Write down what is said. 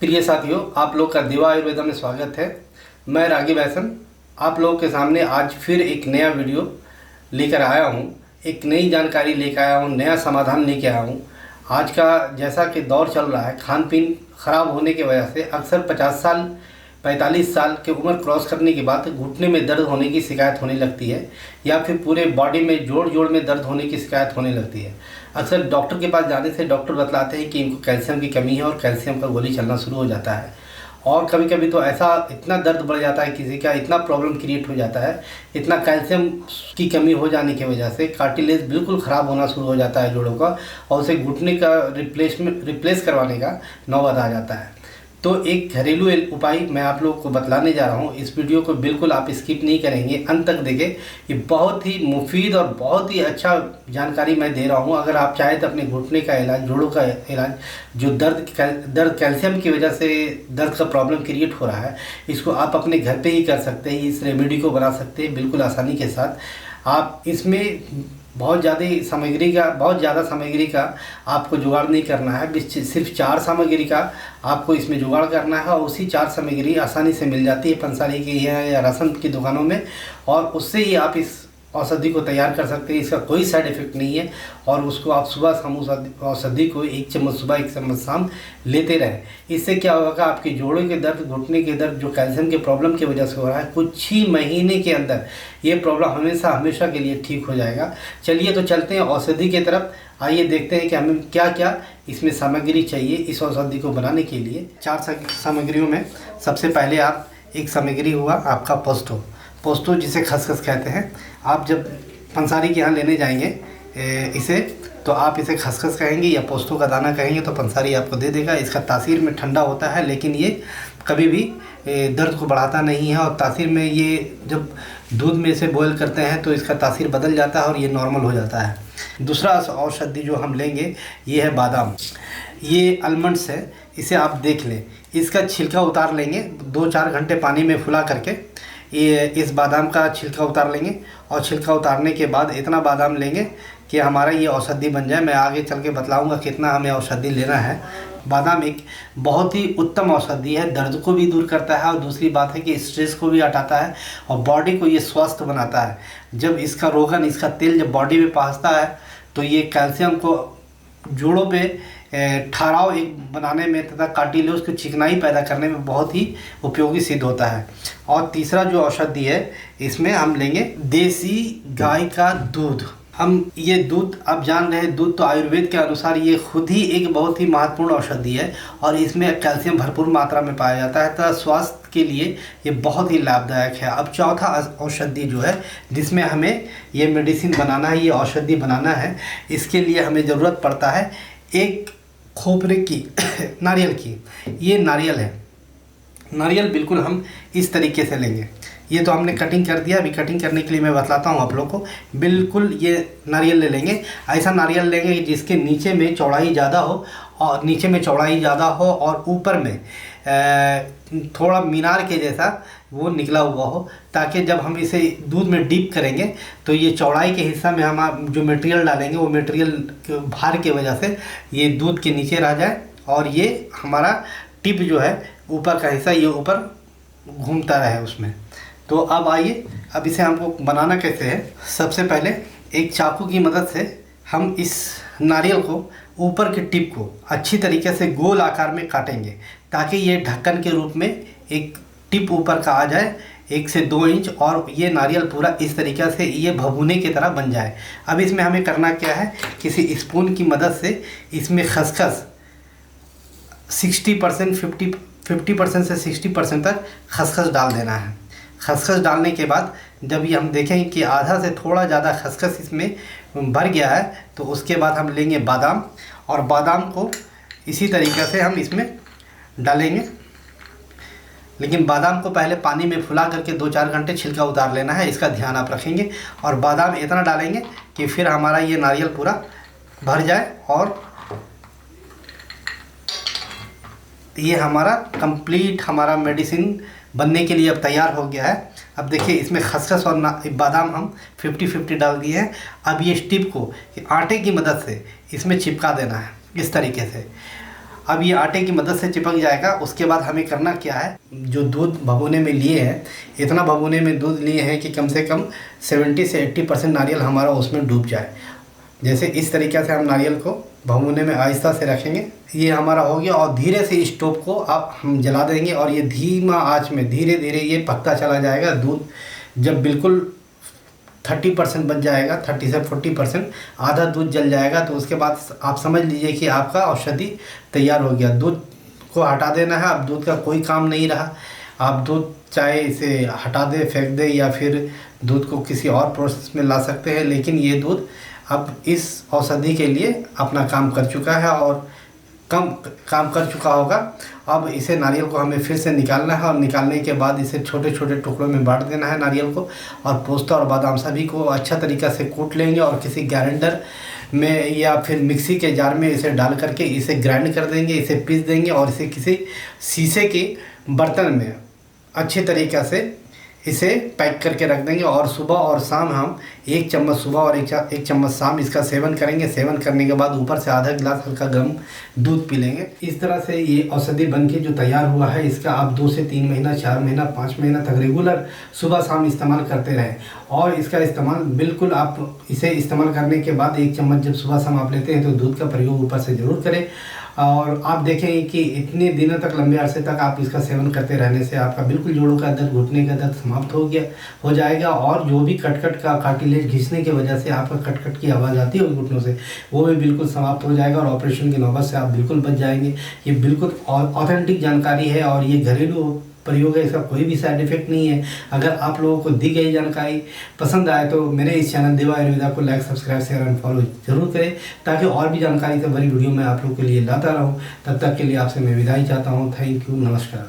प्रिय साथियों, आप लोग का दिवा आयुर्वेदा में स्वागत है। मैं रागी बैसन आप लोगों के सामने आज फिर एक नया वीडियो लेकर आया हूँ। एक नई जानकारी लेकर आया हूँ, नया समाधान लेकर आया हूँ। आज का जैसा कि दौर चल रहा है, खान पीन खराब होने की वजह से अक्सर 50 साल 45 साल की उम्र क्रॉस करने के बाद घुटने में दर्द होने की शिकायत होने लगती है, या फिर पूरे बॉडी में जोड़ में दर्द होने की शिकायत होने लगती है। अक्सर डॉक्टर के पास जाने से डॉक्टर बतलाते हैं कि इनको कैल्शियम की कमी है और कैल्शियम का गोली चलना शुरू हो जाता है। और कभी कभी तो ऐसा इतना दर्द बढ़ जाता है, किसी का इतना प्रॉब्लम क्रिएट हो जाता है, इतना कैल्शियम की कमी हो जाने की वजह से कार्टिलेज बिल्कुल ख़राब होना शुरू हो जाता है जोड़ों का, और उसे घुटने का रिप्लेस करवाने का नौबत आ जाता है। तो एक घरेलू उपाय मैं आप लोगों को बतलाने जा रहा हूँ। इस वीडियो को बिल्कुल आप स्किप नहीं करेंगे, अंत तक देखें। ये बहुत ही मुफीद और बहुत ही अच्छा जानकारी मैं दे रहा हूँ। अगर आप चाहें तो अपने घुटने का इलाज, जोड़ों का इलाज, जो दर्द कैल्शियम की वजह से दर्द का प्रॉब्लम क्रिएट हो रहा है, इसको आप अपने घर पे ही कर सकते हैं। इस रेमेडी को बना सकते हैं बिल्कुल आसानी के साथ। आप इसमें बहुत ज़्यादा सामग्री का आपको जुगाड़ नहीं करना है। सिर्फ 4 सामग्री का आपको इसमें जुगाड़ करना है, और उसी 4 सामग्री आसानी से मिल जाती है पंसारी की या राशन की दुकानों में, और उससे ही आप इस औषधि को तैयार कर सकते हैं। इसका कोई साइड इफ़ेक्ट नहीं है, और उसको आप सुबह शाम औषधि को 1 चम्मच सुबह 1 चम्मच शाम लेते रहें। इससे क्या होगा, आपके जोड़ों के दर्द, घुटने के दर्द जो कैल्शियम के प्रॉब्लम की वजह से हो रहा है, कुछ ही महीने के अंदर ये प्रॉब्लम हमेशा के लिए ठीक हो जाएगा। चलिए तो चलते हैं औषधि की तरफ। आइए देखते हैं कि हमें क्या क्या इसमें सामग्री चाहिए इस औषधि को बनाने के लिए। 4 सामग्रियों में सबसे पहले आप एक सामग्री हुआ आपका पोस्तो जिसे खसखस कहते हैं। आप जब पंसारी के यहाँ लेने जाएंगे इसे, तो आप इसे खसखस कहेंगे या पोस्तो का दाना कहेंगे, तो पंसारी आपको दे देगा। इसका तासीर में ठंडा होता है, लेकिन ये कभी भी दर्द को बढ़ाता नहीं है, और तासीर में ये जब दूध में इसे बॉयल करते हैं तो इसका तासीर बदल जाता है और ये नॉर्मल हो जाता है। दूसरा औषधि जो हम लेंगे ये है बादाम। ये आलमंड्स है, इसे आप देख लें। इसका छिलका उतार लेंगे 2-4 घंटे पानी में फुला करके। ये इस बादाम का छिलका उतार लेंगे, और छिलका उतारने के बाद इतना बादाम लेंगे कि हमारा ये औषधि बन जाए। मैं आगे चल के बतलाऊँगा कितना हमें औषधि लेना है। बादाम एक बहुत ही उत्तम औषधि है, दर्द को भी दूर करता है, और दूसरी बात है कि स्ट्रेस को भी हटाता है, और बॉडी को ये स्वस्थ बनाता है। जब इसका रोगन, इसका तेल जब बॉडी में पहुँचता है, तो ये कैल्शियम को जोड़ों पे ठहराव एक बनाने में तथा कार्टिलेज की चिकनाई पैदा करने में बहुत ही उपयोगी सिद्ध होता है। और तीसरा जो औषधि है, इसमें हम लेंगे देसी गाय का दूध। हम ये दूध, आप जान रहे हैं, दूध तो आयुर्वेद के अनुसार ये खुद ही एक बहुत ही महत्वपूर्ण औषधि है, और इसमें कैल्शियम भरपूर मात्रा में पाया जाता है, तो स्वास्थ्य के लिए ये बहुत ही लाभदायक है। अब चौथा औषधि जो है, जिसमें हमें ये मेडिसिन बनाना है, ये औषधि बनाना है, इसके लिए हमें ज़रूरत पड़ता है एक खोपरे की नारियल की। ये नारियल है, नारियल बिल्कुल हम इस तरीके से लेंगे। ये तो हमने कटिंग कर दिया, अभी कटिंग करने के लिए मैं बतलाता हूँ आप लोग को। बिल्कुल ये नारियल ले लेंगे, ऐसा नारियल लेंगे जिसके नीचे में चौड़ाई ज़्यादा हो, और ऊपर में थोड़ा मीनार के जैसा वो निकला हुआ हो, ताकि जब हम इसे दूध में डीप करेंगे तो ये चौड़ाई के हिस्सा में हम जो मटेरियल डालेंगे, वो मटेरियल के भार की वजह से ये दूध के नीचे रह जाए, और ये हमारा टिप जो है ऊपर का हिस्सा, ये ऊपर घूमता रहे उसमें। तो अब आइए, अब इसे हमको बनाना कैसे है। सबसे पहले एक चाकू की मदद से हम इस नारियल को, ऊपर के टिप को अच्छी तरीके से गोल आकार में काटेंगे, ताकि ये ढक्कन के रूप में एक टिप ऊपर का आ जाए 1 से 2 इंच, और ये नारियल पूरा इस तरीके से ये भभूने की तरह बन जाए। अब इसमें हमें करना क्या है, किसी स्पून की मदद से इसमें खसखस 60% 50% से 60% तक खसखस डाल देना है। खसखस डालने के बाद जब ये हम देखें कि आधा से थोड़ा ज़्यादा खसखस इसमें भर गया है, तो उसके बाद हम लेंगे बादाम, और बादाम को इसी तरीके से हम इसमें डालेंगे। लेकिन बादाम को पहले पानी में फुला करके 2-4 घंटे छिलका उतार लेना है, इसका ध्यान आप रखेंगे। और बादाम इतना डालेंगे कि फिर हमारा ये नारियल पूरा भर जाए, और ये हमारा कंप्लीट हमारा मेडिसिन बनने के लिए अब तैयार हो गया है। अब देखिए, इसमें खसखस और बादाम हम 50-50 डाल दिए हैं। अब ये स्टिप को आटे की मदद से इसमें चिपका देना है इस तरीके से। अब ये आटे की मदद से चिपक जाएगा। उसके बाद हमें करना क्या है, जो दूध भगोने में लिए हैं, इतना भगोने में दूध लिए हैं कि कम से कम 70 से 80% नारियल हमारा उसमें डूब जाए। जैसे इस तरीक़े से हम नारियल को भगोने में आहिस्ता से रखेंगे। ये हमारा हो गया और धीरे से स्टोव को आप हम जला देंगे और ये धीमा आंच में धीरे धीरे ये पकता चला जाएगा। दूध जब बिल्कुल 30% बच जाएगा, 30 से 40%, आधा दूध जल जाएगा, तो उसके बाद आप समझ लीजिए कि आपका औषधि तैयार हो गया। दूध को हटा देना है, अब दूध का कोई काम नहीं रहा। आप दूध चाहे इसे हटा दे, फेंक दे, या फिर दूध को किसी और प्रोसेस में ला सकते हैं, लेकिन ये दूध अब इस औषधि के लिए अपना काम कर चुका है और कम काम कर चुका होगा। अब इसे नारियल को हमें फिर से निकालना है और निकालने के बाद इसे छोटे छोटे टुकड़ों में बांट देना है नारियल को, और पोस्ता और बादाम सभी को अच्छा तरीक़ा से कूट लेंगे और किसी ग्राइंडर में या फिर मिक्सी के जार में इसे डाल करके इसे ग्राइंड कर देंगे, इसे पीस देंगे और इसे किसी शीशे के बर्तन में अच्छे तरीक़े से इसे पैक करके रख देंगे। और सुबह और शाम हम 1 चम्मच सुबह और 1 चम्मच शाम इसका सेवन करेंगे। सेवन करने के बाद ऊपर से आधा गिलास हल्का गर्म दूध पी लेंगे। इस तरह से ये औषधि बनके जो तैयार हुआ है, इसका आप 2 से 3 महीना, 4 महीना, 5 महीना तक रेगुलर सुबह शाम इस्तेमाल करते रहें। और इसका इस्तेमाल बिल्कुल आप इसे इस्तेमाल करने के बाद 1 चम्मच जब सुबह शाम आप लेते हैं तो दूध का प्रयोग ऊपर से ज़रूर करें। और आप देखेंगे कि इतने दिनों तक, लंबे अरसे तक आप इसका सेवन करते रहने से आपका बिल्कुल जोड़ों का दर्द, घुटने का दर्द समाप्त हो जाएगा। और जो भी कटकट का कार्टिलेज घिसने की वजह से आपका कटकट की आवाज़ आती है घुटनों से, वो भी बिल्कुल समाप्त हो जाएगा और ऑपरेशन की नौबत से आप बिल्कुल बच जाएंगे। ये बिल्कुल ऑथेंटिक जानकारी है और ये घरेलू प्रयोग है, इसका कोई भी साइड इफेक्ट नहीं है। अगर आप लोगों को दी गई जानकारी पसंद आए तो मेरे इस चैनल देवा आयुर्वेदा को like, subscribe, share and follow जरूर करें, ताकि और भी जानकारी से भरी वीडियो मैं आप लोगों के लिए लाता रहूं। तब तक के लिए आपसे मैं विदाई चाहता हूं। थैंक यू, नमस्कार।